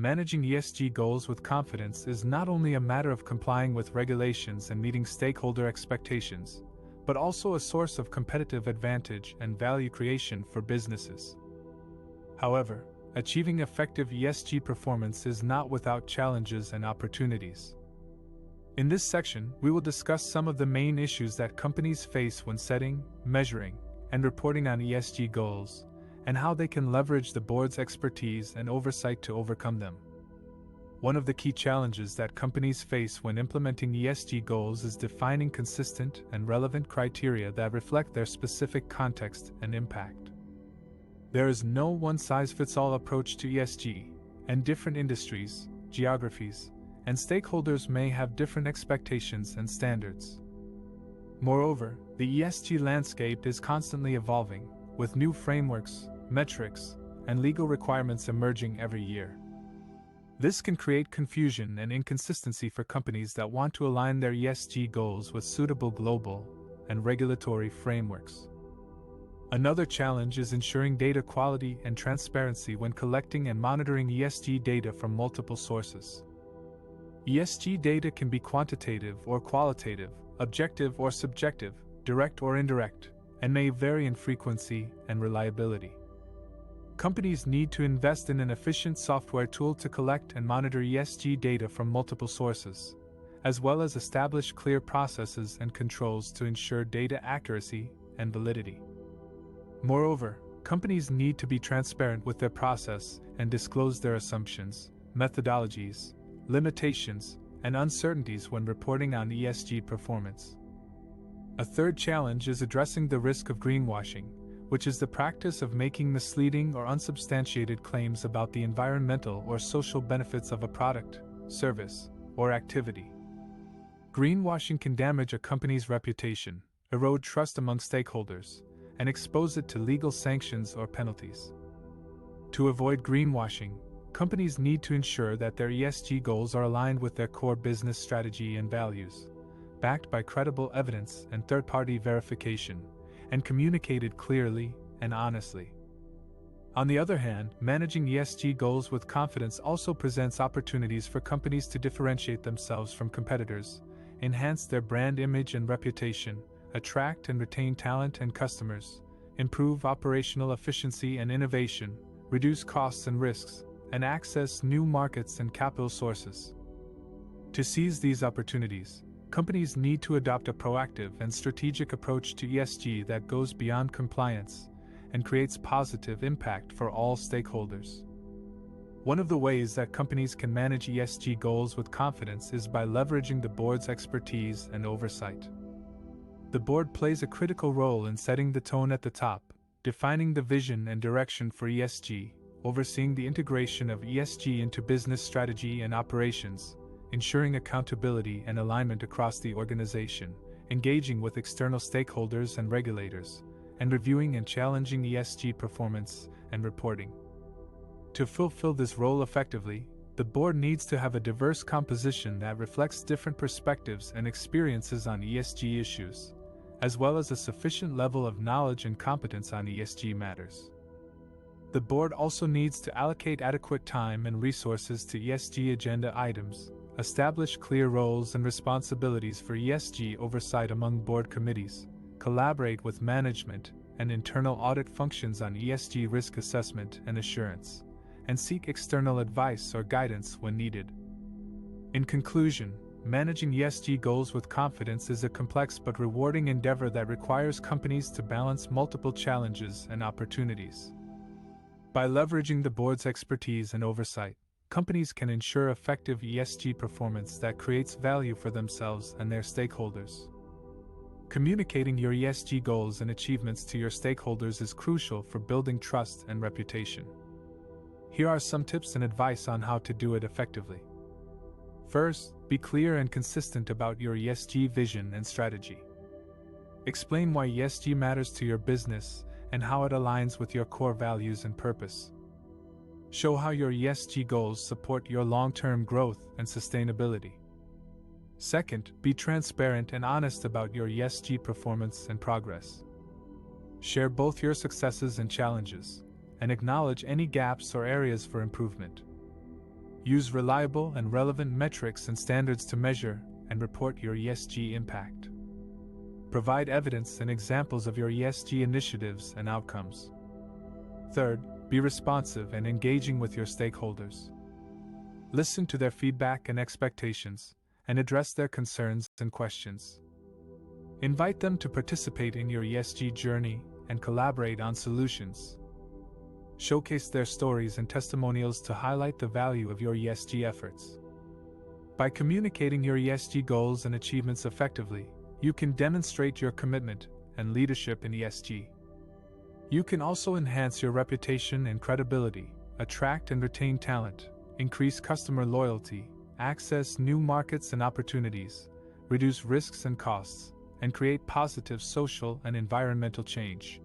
managing ESG goals with confidence is not only a matter of complying with regulations and meeting stakeholder expectations, but also a source of competitive advantage and value creation for businesses. However, achieving effective ESG performance is not without challenges and opportunities. In this section, we will discuss some of the main issues that companies face when setting, measuring, and reporting on ESG goals, and how they can leverage the board's expertise and oversight to overcome them. One of the key challenges that companies face when implementing ESG goals is defining consistent and relevant criteria that reflect their specific context and impact. There is no one-size-fits-all approach to ESG, and different industries, geographies, and stakeholders may have different expectations and standards. Moreover, the ESG landscape is constantly evolving, with new frameworks, metrics, and legal requirements emerging every year. This can create confusion and inconsistency for companies that want to align their ESG goals with suitable global and regulatory frameworks. Another challenge is ensuring data quality and transparency when collecting and monitoring ESG data from multiple sources. ESG data can be quantitative or qualitative, objective or subjective, direct or indirect, and may vary in frequency and reliability. Companies need to invest in an efficient software tool to collect and monitor ESG data from multiple sources, as well as establish clear processes and controls to ensure data accuracy and validity. Moreover, companies need to be transparent with their process and disclose their assumptions, methodologies, limitations, and uncertainties when reporting on ESG performance. A third challenge is addressing the risk of greenwashing, which is the practice of making misleading or unsubstantiated claims about the environmental or social benefits of a product, service, or activity. Greenwashing can damage a company's reputation, erode trust among stakeholders, and expose it to legal sanctions or penalties. To avoid greenwashing, companies need to ensure that their ESG goals are aligned with their core business strategy and values, backed by credible evidence and third-party verification, and communicated clearly and honestly. On the other hand, managing ESG goals with confidence also presents opportunities for companies to differentiate themselves from competitors, enhance their brand image and reputation, attract and retain talent and customers, improve operational efficiency and innovation, reduce costs and risks, and access new markets and capital sources. To seize these opportunities, companies need to adopt a proactive and strategic approach to ESG that goes beyond compliance and creates positive impact for all stakeholders. One of the ways that companies can manage ESG goals with confidence is by leveraging the board's expertise and oversight. The board plays a critical role in setting the tone at the top, defining the vision and direction for ESG, overseeing the integration of ESG into business strategy and operations, ensuring accountability and alignment across the organization, engaging with external stakeholders and regulators, and reviewing and challenging ESG performance and reporting. To fulfill this role effectively, the board needs to have a diverse composition that reflects different perspectives and experiences on ESG issues, as well as a sufficient level of knowledge and competence on ESG matters. The board also needs to allocate adequate time and resources to ESG agenda items, establish clear roles and responsibilities for ESG oversight among board committees, collaborate with management and internal audit functions on ESG risk assessment and assurance, and seek external advice or guidance when needed. In conclusion, managing ESG goals with confidence is a complex but rewarding endeavor that requires companies to balance multiple challenges and opportunities. By leveraging the board's expertise and oversight, companies can ensure effective ESG performance that creates value for themselves and their stakeholders. Communicating your ESG goals and achievements to your stakeholders is crucial for building trust and reputation. Here are some tips and advice on how to do it effectively. First, be clear and consistent about your ESG vision and strategy. Explain why ESG matters to your business and how it aligns with your core values and purpose. Show how your ESG goals support your long-term growth and sustainability. Second, be transparent and honest about your ESG performance and progress. Share both your successes and challenges, and acknowledge any gaps or areas for improvement. Use reliable and relevant metrics and standards to measure and report your ESG impact. Provide evidence and examples of your ESG initiatives and outcomes. Third, be responsive and engaging with your stakeholders. Listen to their feedback and expectations, and address their concerns and questions. Invite them to participate in your ESG journey and collaborate on solutions. Showcase their stories and testimonials to highlight the value of your ESG efforts. By communicating your ESG goals and achievements effectively, you can demonstrate your commitment and leadership in ESG. You can also enhance your reputation and credibility, attract and retain talent, increase customer loyalty, access new markets and opportunities, reduce risks and costs, and create positive social and environmental change.